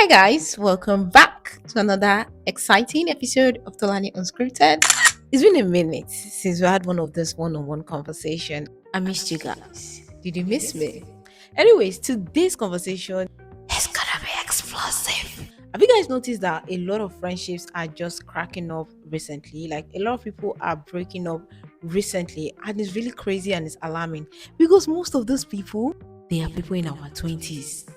Guys, welcome back to another exciting episode of Tolani Unscripted. It's been a minute since we had one of this one-on-one conversation. I missed you guys. Did you miss me? Anyways, today's conversation is gonna be explosive. Have you guys noticed that a lot of friendships are just cracking up recently? Like a lot of people are breaking up recently, and it's really crazy and it's alarming because most of those people they are people in our 20s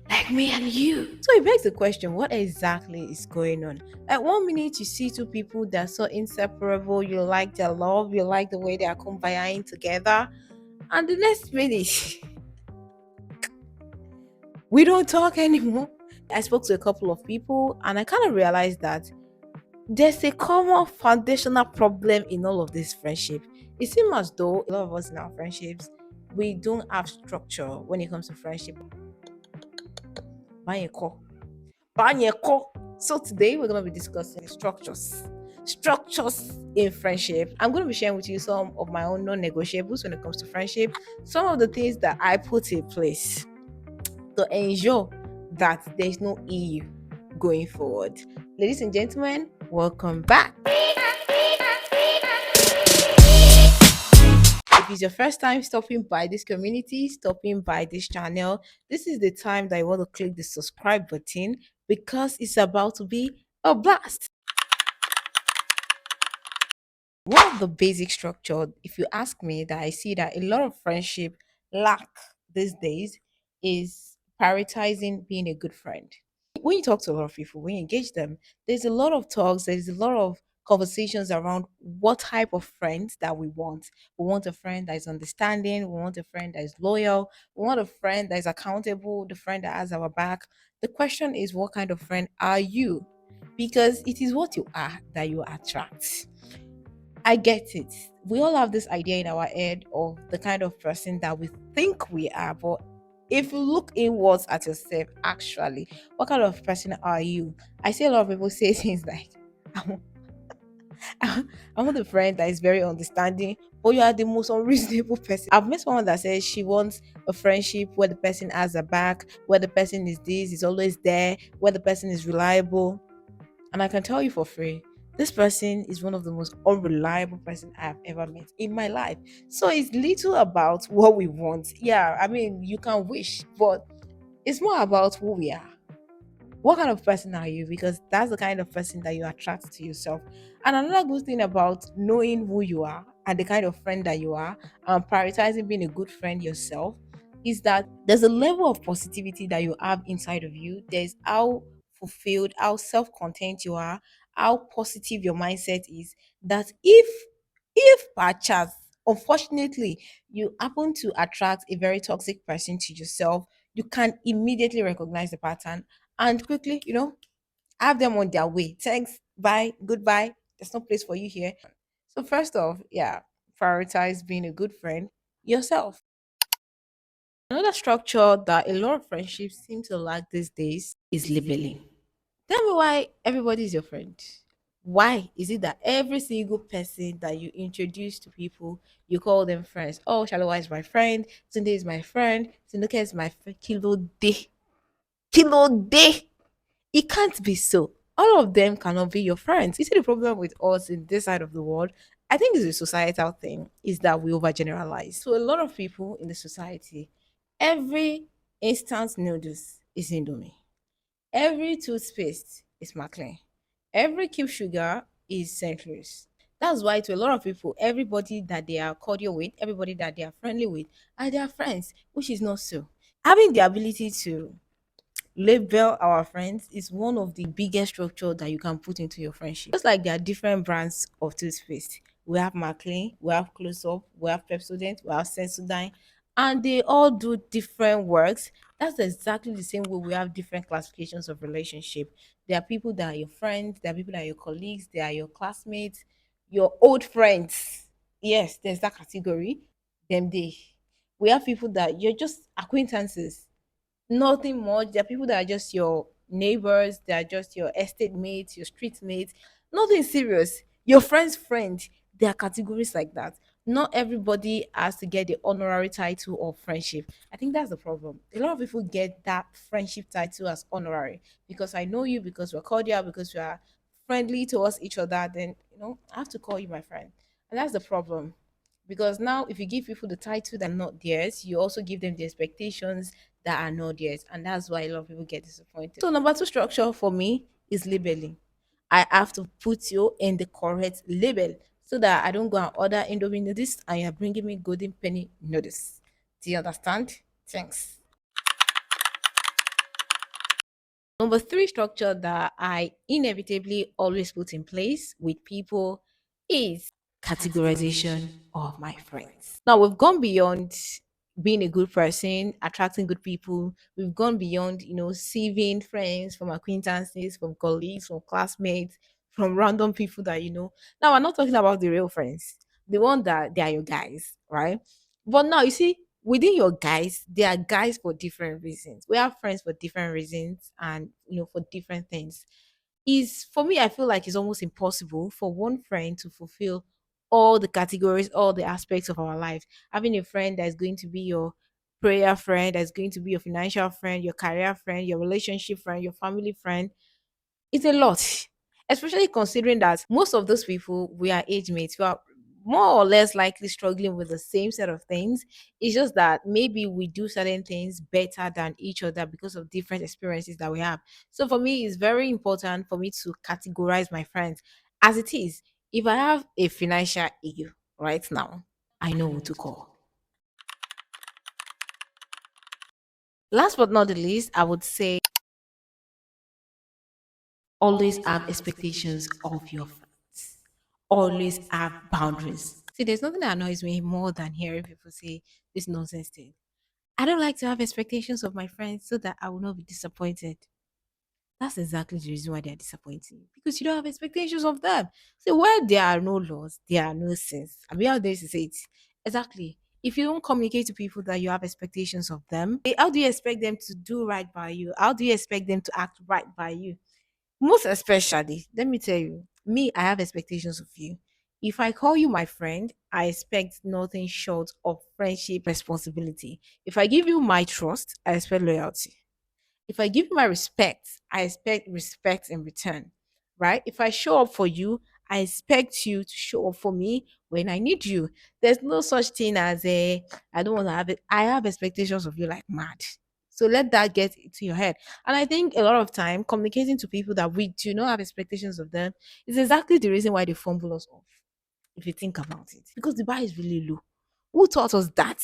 like me and you. So it begs the question, what exactly is going on? Like 1 minute you see two people that are so inseparable, you like their love, you like the way they are combining together, and the next minute we don't talk anymore. I spoke to a couple of people and I kind of realized that there's a common foundational problem in all of this friendship. It seems as though a lot of us in our friendships we don't have structure when it comes to friendship. Banyeko. Banyeko. So today we're going to be discussing structures. Structures in friendship. I'm going to be sharing with you some of my own non-negotiables when it comes to friendship. Some of the things that I put in place to ensure that there's no EU going forward. Ladies and gentlemen, welcome back. If it's your first time stopping by this community, stopping by this channel, this is the time that you want to click the subscribe button because it's about to be a blast. One of the basic structure, if you ask me, that I see that a lot of friendship lack these days is prioritizing being a good friend. When you talk to a lot of people, when you engage them, there's a lot of talks, there's a lot of conversations around what type of friends that we want. We want a friend that is understanding, we want a friend that is loyal, we want a friend that is accountable, the friend that has our back. The question is, what kind of friend are you? Because it is what you are that you attract. I get it. We all have this idea in our head of the kind of person that we think we are, but if you look inwards at yourself, actually, what kind of person are you? I see a lot of people say things like, I'm, I'm not a friend that is very understanding, but you are the most unreasonable person. I've met someone that says she wants a friendship where the person has a back, where the person is this, is always there, where the person is reliable. And I can tell you for free, this person is one of the most unreliable person I have ever met in my life. So it's little about what we want. Yeah, I mean, you can wish, but it's more about who we are. What kind of person are you? Because that's the kind of person that you attract to yourself. And another good thing about knowing who you are and the kind of friend that you are and prioritizing being a good friend yourself is that there's a level of positivity that you have inside of you. There's how fulfilled, how self-content you are, how positive your mindset is. That if perchance, unfortunately, you happen to attract a very toxic person to yourself, you can immediately recognize the pattern and quickly, have them on their way. Thanks, bye, goodbye. There's no place for you here. So, first off, yeah, prioritize being a good friend yourself. Another structure that a lot of friendships seem to lack these days is labeling. Tell me why everybody is your friend. Why is it that every single person that you introduce to people, you call them friends? Oh, Shalawa is my friend. Sunday is my friend. Sinuka is my friend. Kilo day. Kilo day. It can't be so. All of them cannot be your friends. You see, the problem with us in this side of the world, I think it's a societal thing, is that we overgeneralize. So a lot of people in the society, every instant noodles is Indomie. Every toothpaste is Maclean. Every cube sugar is St. Louis. That's why to a lot of people, everybody that they are cordial with, everybody that they are friendly with, are their friends, which is not so. Having the ability to label our friends is one of the biggest structure that you can put into your friendship. Just like there are different brands of toothpaste. We have Maclean, we have Close Up, we have Pepsodent, we have Sensodyne, and they all do different works. That's exactly the same way we have different classifications of relationship. There are people that are your friends, there are people that are your colleagues, they are your classmates, your old friends. Yes, there's that category. Them they. We have people that you're just acquaintances, nothing much. There are people that are just your neighbors, they are just your estate mates, your street mates, nothing serious. Your friend's friend, there are categories like that. Not everybody has to get the honorary title of friendship. I think that's the problem. A lot of people get that friendship title as honorary because I know you, because we're cordial, because we are friendly towards each other. Then I have to call you my friend, and that's the problem. Because now, if you give people the title that are not theirs, you also give them the expectations that are not theirs, and that's why a lot of people get disappointed. So, number two structure for me is labeling. I have to put you in the correct label so that I don't go and order Indomie noodles and you're bringing me golden penny noodles. Do you understand? Thanks. Number three structure that I inevitably always put in place with people is categorization of my friends. Now, we've gone beyond being a good person, attracting good people. We've gone beyond, sieving friends from acquaintances, from colleagues, from classmates, from random people that you know. Now, we're not talking about the real friends, the one that they are your guys, right? But now, you see, within your guys, there are guys for different reasons. We have friends for different reasons and for different things. Is for me, I feel like it's almost impossible for one friend to fulfill all the categories, all the aspects of our life. Having a friend that's going to be your prayer friend, that's going to be your financial friend, your career friend, your relationship friend, your family friend, it's a lot, especially considering that most of those people we are age mates. We are more or less likely struggling with the same set of things. It's just that maybe we do certain things better than each other because of different experiences that we have. So for me, it's very important for me to categorize my friends as it is. If I have a financial issue right now, I know who to call. Last but not the least, I would say always have expectations of your friends. Always have boundaries. See, there's nothing that annoys me more than hearing people say this nonsense thing. I don't like to have expectations of my friends so that I will not be disappointed. That's exactly the reason why they're disappointing. Because you don't have expectations of them. So where there are no laws, there are no sins. I mean, how do you say it? Exactly. If you don't communicate to people that you have expectations of them, how do you expect them to do right by you? How do you expect them to act right by you? Most especially, let me tell you, me, I have expectations of you. If I call you my friend, I expect nothing short of friendship responsibility. If I give you my trust, I expect loyalty. If I give you my respect, I expect respect in return, right? If I show up for you, I expect you to show up for me when I need you. There's no such thing as a I don't want to have it. I have expectations of you like mad. So let that get into your head. And I think a lot of time communicating to people that we do not have expectations of them is exactly the reason why they fumble us off. If you think about it, because the bar is really low. Who taught us that?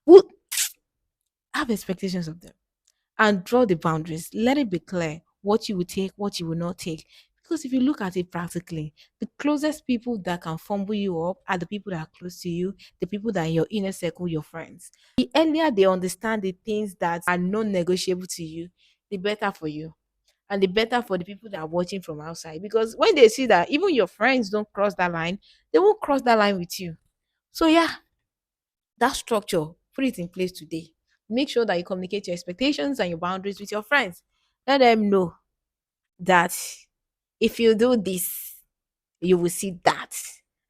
Who have expectations of them? And draw the boundaries. Let it be clear what you will take, what you will not take. Because if you look at it practically, the closest people that can fumble you up are the people that are close to you, the people that are in your inner circle, your friends. The earlier they understand the things that are non negotiable to you, the better for you. And the better for the people that are watching from outside. Because when they see that even your friends don't cross that line, they won't cross that line with you. So, yeah, that structure, put it in place today. Make sure that you communicate your expectations and your boundaries with your friends. Let them know that if you do this, you will see that.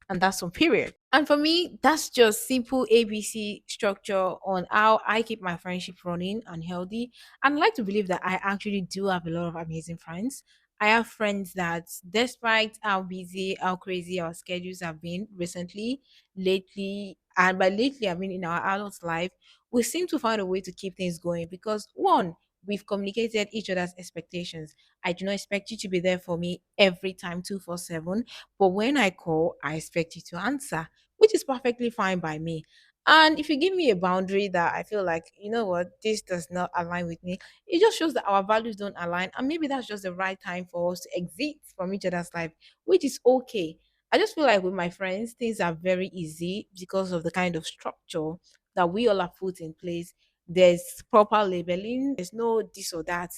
And that's on period. And for me, that's just simple ABC structure on how I keep my friendship running and healthy. And I like to believe that I actually do have a lot of amazing friends. I have friends that, despite how busy, how crazy our schedules have been recently, lately, and by lately, I mean in our adult life, we seem to find a way to keep things going because one, we've communicated each other's expectations. I do not expect you to be there for me every time 247, but when I call, I expect you to answer, which is perfectly fine by me. And if you give me a boundary that I feel like, you know what, this does not align with me, it just shows that our values don't align. And maybe that's just the right time for us to exit from each other's life, which is okay. I just feel like with my friends, things are very easy because of the kind of structure that we all have put in place. There's proper labeling, there's no this or that.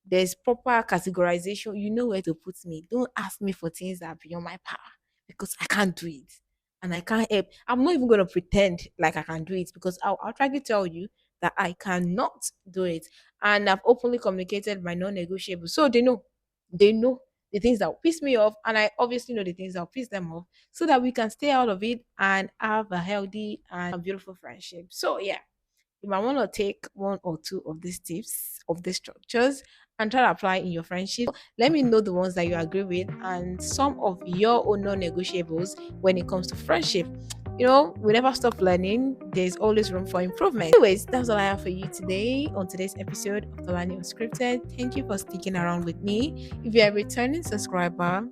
There's proper categorization. You know where to put me. Don't ask me for things that are beyond my power because I can't do it. And I can't help. I'm not even gonna pretend like I can do it because I'll try to tell you that I cannot do it. And I've openly communicated my non-negotiable. So they know. They know. the things that piss me off, and I obviously know the things that will piss them off, so that we can stay out of it and have a healthy and beautiful friendship. So yeah, you might want to take one or two of these tips, of these structures, and try to apply in your friendship. Let me know the ones that you agree with and some of your own non-negotiables when it comes to friendship. We never stop learning. There's always room for improvement. Anyways, that's all I have for you today on today's episode of the Learning Unscripted. Thank you for sticking around with me. If you're a returning subscriber,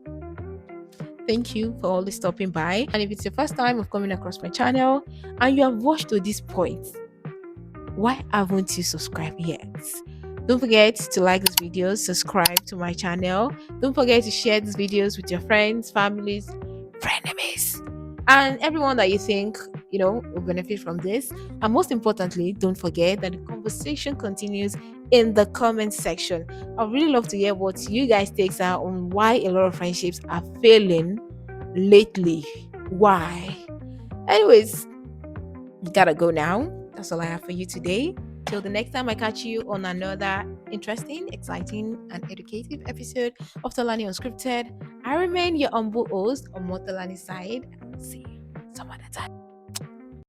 thank you for always stopping by. And if it's your first time of coming across my channel and you have watched to this point, why haven't you subscribed yet? Don't forget to like these videos, subscribe to my channel. Don't forget to share these videos with your friends, families, frenemies, and everyone that you think will benefit from this. And most importantly, don't forget that the conversation continues in the comment section. I'd really love to hear what you guys takes out on why a lot of friendships are failing lately. Why? Anyways, gotta go now. That's all I have for you today. Till the next time I catch you on another interesting, exciting, and educative episode of Tolani Unscripted, I remain your humble host on Motolani side. See you some other time.